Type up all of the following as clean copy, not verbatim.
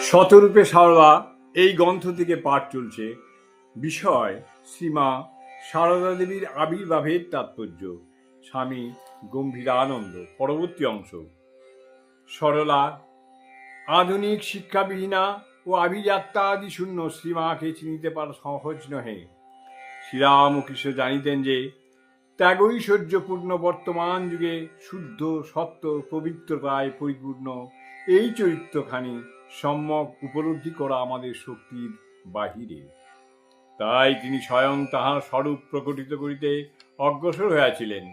শতরূপে সারদা এই গ্রন্থ থেকে পাঠ চলছে। বিষয় শ্রীমা সারদা দেবীর আবির্ভাবের তাৎপর্য। স্বামী গম্ভীরানন্দ। পরবর্তী অংশ। সরলা আধুনিক শিক্ষাবিহীনা ও আভিযাত্রা আদি শূন্য শ্রীমাকে চিনিতে পারা সহজ নহে। শ্রীরামকৃষ্ণ জানিতেন যে ত্যাগৈশ্বর্যপূর্ণ বর্তমান যুগে শুদ্ধ সত্য পবিত্রতায় পরিপূর্ণ এই চরিত্রখানি সম্যক উপলব্ধি করা আমাদের শক্তির বাহিরে। তাই তিনি স্বয়ং তাহার স্বরূপ প্রকটিত করিতে অগ্রসর হইয়াছিলেন।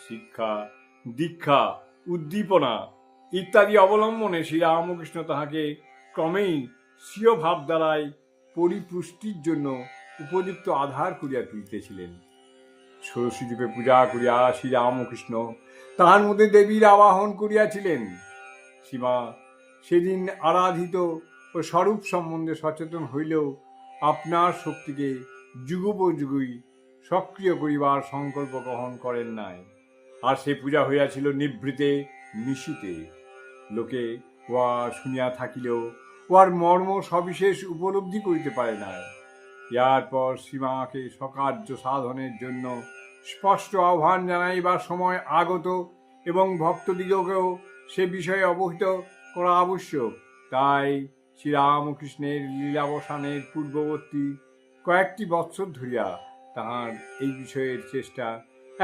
শিক্ষা দীক্ষা উদ্দীপনা ইত্যাদি অবলম্বনে শ্রীরামকৃষ্ণ তাহাকে ক্রমেই স্বীয় ভাব দ্বারাই পরিপুষ্টির জন্য উপযুক্ত আধার করিয়া তুলিতেছিলেন। ষোড়শী রূপে পূজা করিয়া শ্রীরামকৃষ্ণ তাহার মধ্যে দেবীর আবাহন করিয়াছিলেন। শ্রীমা সেদিন আরাধিত ও স্বরূপ সম্বন্ধে সচেতন হইলেও আপনার শক্তিকে যুগোপযুগই সক্রিয় করিবার সংকল্প গ্রহণ করেন নাই। আর সে পূজা হইয়াছিল নিভৃতে নিশীতে। লোকে উহা শুনিয়া থাকিলেও উহার মর্ম সবিশেষ উপলব্ধি করিতে পারে নাই। ইয়ার পর শ্রীমাকে সকার্য সাধনের জন্য স্পষ্ট আহ্বান জানাইবার সময় আগত এবং ভক্তদিগকেও সে বিষয়ে অবহিত করা আবশ্যক। তাই শ্রীরামকৃষ্ণের লীলাবসানের পূর্ববর্তী কয়েকটি বৎসর ধরিয়া তাহার এই বিষয়ের চেষ্টা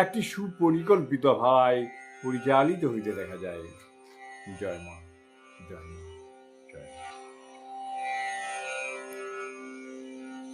একটি সুপরিকল্পিত ধারায় পরিচালিত হইতে দেখা যায়। জয় মা, জয় মা।